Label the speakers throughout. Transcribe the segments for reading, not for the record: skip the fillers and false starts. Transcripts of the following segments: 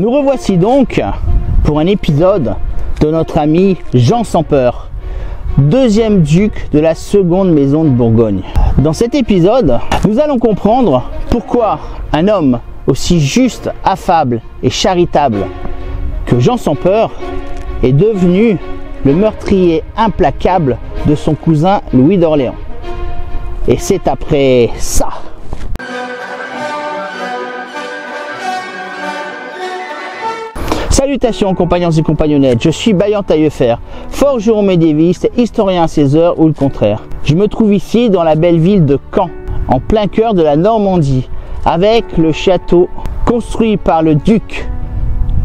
Speaker 1: Nous revoici donc pour un épisode de notre ami Jean sans peur, deuxième duc de la seconde maison de Bourgogne. Dans cet épisode, nous allons comprendre pourquoi un homme aussi juste, affable et charitable que Jean sans peur est devenu le meurtrier implacable de son cousin Louis d'Orléans. Et c'est après ça. Salutations compagnons et compagnonnettes, je suis Bayan Taillefer, forgeron médiéviste, historien à ses heures ou le contraire. Je me trouve ici dans la belle ville de Caen, en plein cœur de la Normandie, avec le château construit par le duc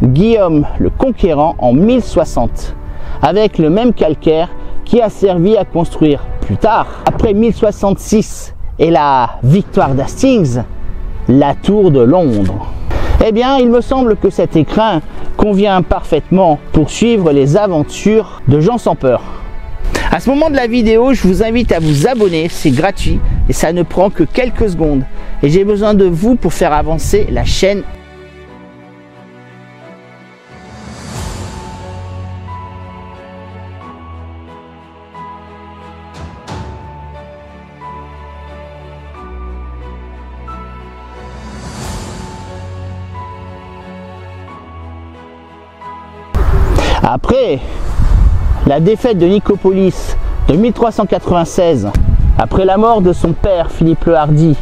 Speaker 1: Guillaume le Conquérant en 1060, avec le même calcaire qui a servi à construire plus tard, après 1066 et la victoire d'Hastings, la tour de Londres. Eh bien, il me semble que cet écrin convient parfaitement pour suivre les aventures de Jean sans peur. À ce moment de la vidéo, je vous invite à vous abonner, c'est gratuit et ça ne prend que quelques secondes. Et j'ai besoin de vous pour faire avancer la chaîne. Après la défaite de Nicopolis de 1396, après la mort de son père Philippe le Hardi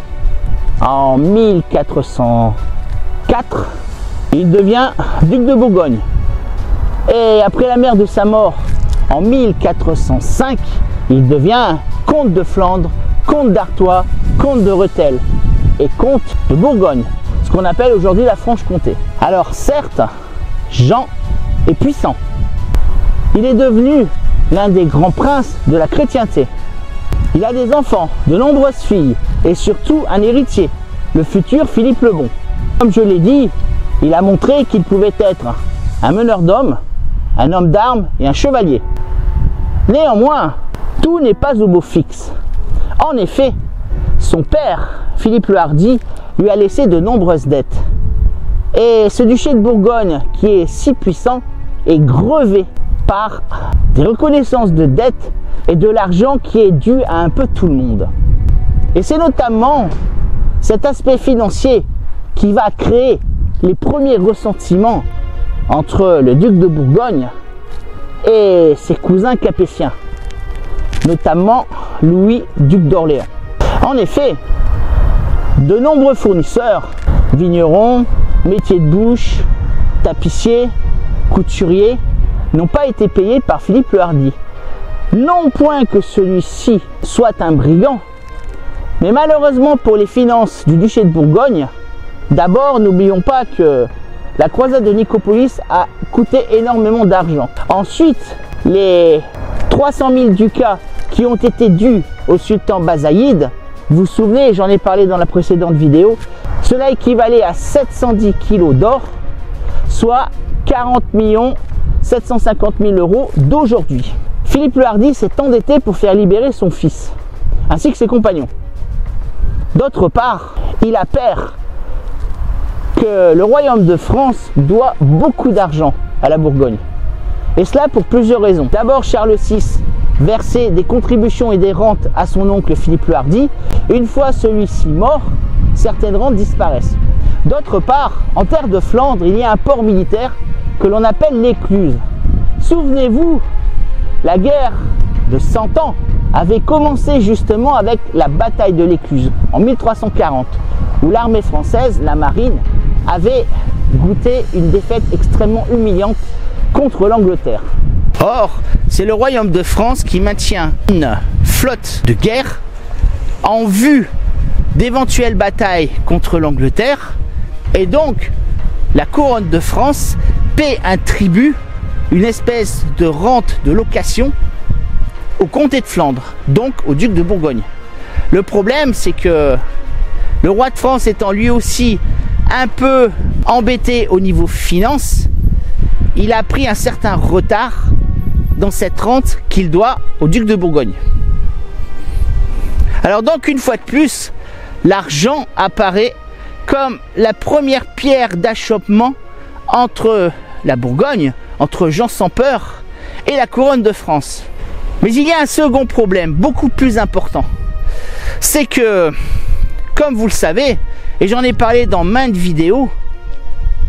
Speaker 1: en 1404, il devient duc de Bourgogne. Et après la mère de sa mort en 1405, il devient comte de Flandre, comte d'Artois, comte de Rethel et comte de Bourgogne, ce qu'on appelle aujourd'hui la Franche-Comté. Alors certes, Jean est puissant. Il est devenu l'un des grands princes de la chrétienté. Il a des enfants, de nombreuses filles et surtout un héritier, le futur Philippe le Bon. Comme je l'ai dit, il a montré qu'il pouvait être un meneur d'hommes, un homme d'armes et un chevalier. Néanmoins, tout n'est pas au beau fixe. En effet, son père, Philippe le Hardi, lui a laissé de nombreuses dettes. Et ce duché de Bourgogne, qui est si puissant, est grevé par des reconnaissances de dettes et de l'argent qui est dû à un peu tout le monde. Et c'est notamment cet aspect financier qui va créer les premiers ressentiments entre le duc de Bourgogne et ses cousins capétiens, notamment Louis, duc d'Orléans. En effet, de nombreux fournisseurs, vignerons, métiers de bouche, tapissiers, couturiers, n'ont pas été payés par Philippe le Hardi. Non point que celui-ci soit un brigand, mais malheureusement pour les finances du duché de Bourgogne, d'abord n'oublions pas que la croisade de Nicopolis a coûté énormément d'argent. Ensuite, les 300 000 ducats qui ont été dus au sultan Bazaïd, vous vous souvenez, j'en ai parlé dans la précédente vidéo, cela équivalait à 710 kilos d'or, soit 40 750 000 euros d'aujourd'hui. Philippe le Hardi s'est endetté pour faire libérer son fils, ainsi que ses compagnons. D'autre part, il appert que le royaume de France doit beaucoup d'argent à la Bourgogne. Et cela pour plusieurs raisons. D'abord, Charles VI versait des contributions et des rentes à son oncle Philippe le Hardi. Une fois celui-ci mort, certaines rentes disparaissent. D'autre part, en terre de Flandre, il y a un port militaire que l'on appelle l'Écluse. Souvenez-vous, la guerre de 100 ans avait commencé justement avec la bataille de l'Écluse en 1340, où l'armée française, la marine, avait goûté une défaite extrêmement humiliante contre l'Angleterre. Or, c'est le royaume de France qui maintient une flotte de guerre en vue d'éventuelles batailles contre l'Angleterre, et donc la couronne de France paie un tribut, une espèce de rente de location au comté de Flandre, donc au duc de Bourgogne. Le problème, c'est que le roi de France étant lui aussi un peu embêté au niveau finance, il a pris un certain retard dans cette rente qu'il doit au duc de Bourgogne. Alors donc, une fois de plus, l'argent apparaît comme la première pierre d'achoppement entre la Bourgogne, entre Jean sans peur et la couronne de France. Mais il y a un second problème, beaucoup plus important. C'est que, comme vous le savez, et j'en ai parlé dans maintes vidéos,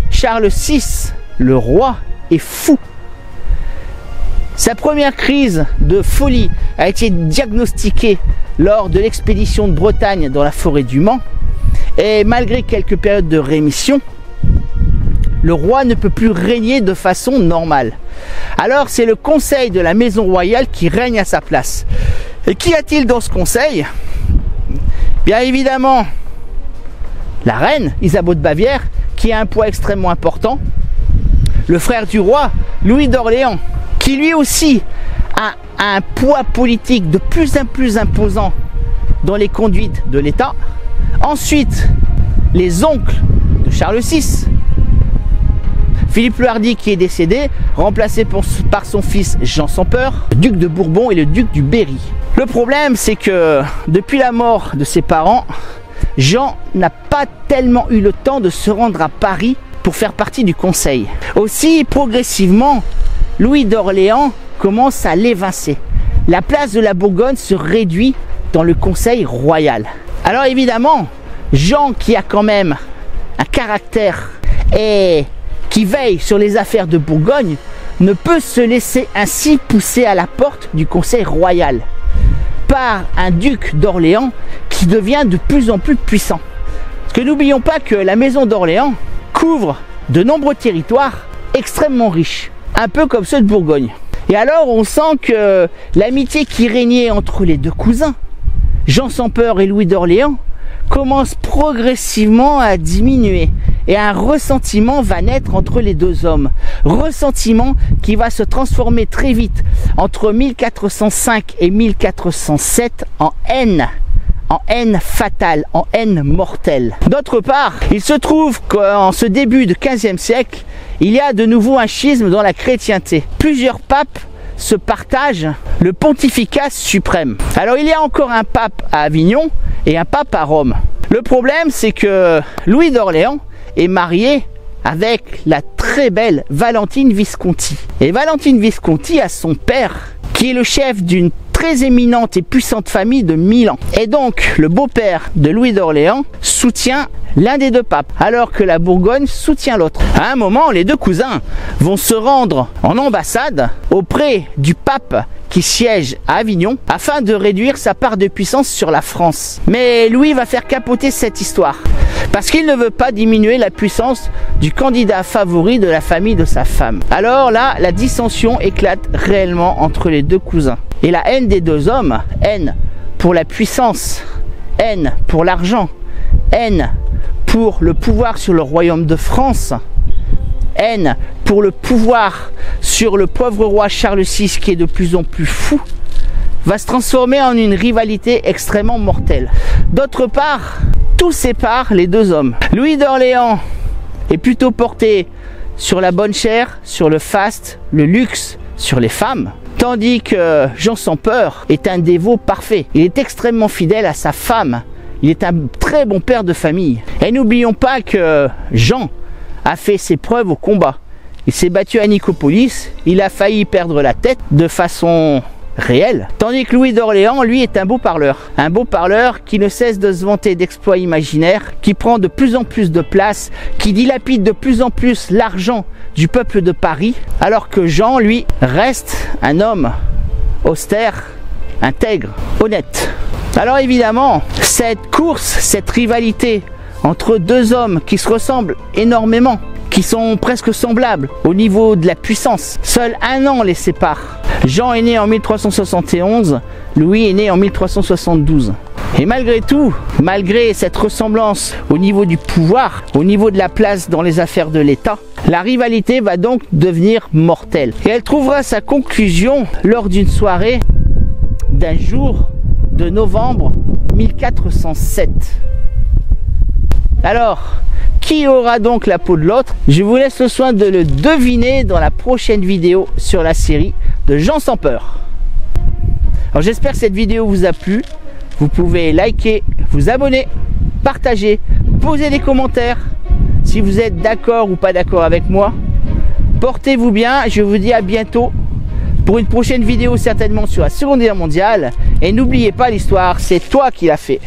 Speaker 1: Charles VI, le roi, est fou. Sa première crise de folie a été diagnostiquée lors de l'expédition de Bretagne dans la forêt du Mans. Et malgré quelques périodes de rémission, le roi ne peut plus régner de façon normale. Alors c'est le conseil de la maison royale qui règne à sa place. Et qu'y a-t-il dans ce conseil? Bien évidemment, la reine Isabeau de Bavière, qui a un poids extrêmement important. Le frère du roi, Louis d'Orléans, qui lui aussi a un poids politique de plus en plus imposant dans les conduites de l'État. Ensuite, les oncles de Charles VI. Philippe le Hardi qui est décédé, remplacé par son fils Jean sans peur, le duc de Bourbon et le duc du Berry. Le problème, c'est que depuis la mort de ses parents, Jean n'a pas tellement eu le temps de se rendre à Paris pour faire partie du conseil. Aussi, progressivement, Louis d'Orléans commence à l'évincer. La place de la Bourgogne se réduit dans le conseil royal. Alors évidemment, Jean, qui a quand même un caractère et qui veille sur les affaires de Bourgogne, ne peut se laisser ainsi pousser à la porte du conseil royal par un duc d'Orléans qui devient de plus en plus puissant. Parce que n'oublions pas que la maison d'Orléans couvre de nombreux territoires extrêmement riches, un peu comme ceux de Bourgogne. Et alors on sent que l'amitié qui régnait entre les deux cousins, Jean sans peur et Louis d'Orléans, commence progressivement à diminuer. Et un ressentiment va naître entre les deux hommes. Ressentiment qui va se transformer très vite entre 1405 et 1407 en haine fatale, en haine mortelle. D'autre part, il se trouve qu'en ce début du XVe siècle, il y a de nouveau un schisme dans la chrétienté. Plusieurs papes se partagent le pontificat suprême. Alors il y a encore un pape à Avignon et un pape à Rome. Le problème, c'est que Louis d'Orléans est marié avec la très belle Valentine Visconti. Et Valentine Visconti a son père, qui est le chef d'une très éminente et puissante famille de Milan. Et donc, le beau-père de Louis d'Orléans soutient l'un des deux papes, alors que la Bourgogne soutient l'autre. À un moment, les deux cousins vont se rendre en ambassade auprès du pape qui siège à Avignon afin de réduire sa part de puissance sur la France. Mais Louis va faire capoter cette histoire parce qu'il ne veut pas diminuer la puissance du candidat favori de la famille de sa femme. Alors là, la dissension éclate réellement entre les deux cousins. Et la haine des deux hommes, haine pour la puissance, haine pour l'argent, haine pour le pouvoir sur le royaume de France, haine pour le pouvoir sur le pauvre roi Charles VI qui est de plus en plus fou, va se transformer en une rivalité extrêmement mortelle. D'autre part, tout sépare les deux hommes. Louis d'Orléans est plutôt porté sur la bonne chère, sur le faste, le luxe, sur les femmes, tandis que Jean sans peur est un dévot parfait. Il est extrêmement fidèle à sa femme. Il est un très bon père de famille. Et n'oublions pas que Jean a fait ses preuves au combat. Il s'est battu à Nicopolis, il a failli perdre la tête de façon réelle. Tandis que Louis d'Orléans, lui, est un beau parleur. Un beau parleur qui ne cesse de se vanter d'exploits imaginaires, qui prend de plus en plus de place, qui dilapide de plus en plus l'argent du peuple de Paris, alors que Jean, lui, reste un homme austère, intègre, honnête. Alors évidemment, cette course, cette rivalité entre deux hommes qui se ressemblent énormément, qui sont presque semblables au niveau de la puissance, seul un an les sépare. Jean est né en 1371, Louis est né en 1372. Et malgré tout, malgré cette ressemblance au niveau du pouvoir, au niveau de la place dans les affaires de l'État, la rivalité va donc devenir mortelle. Et elle trouvera sa conclusion lors d'une soirée d'un jour de novembre 1407. Alors, qui aura donc la peau de l'autre? Je vous laisse le soin de le deviner dans la prochaine vidéo sur la série de Jean sans peur. Alors j'espère que cette vidéo vous a plu. Vous pouvez liker, vous abonner, partager, poser des commentaires. si vous êtes d'accord ou pas d'accord avec moi. Portez-vous bien, je vous dis à bientôt pour une prochaine vidéo certainement sur la Seconde Guerre mondiale. Et n'oubliez pas, l'histoire, c'est toi qui l'as fait.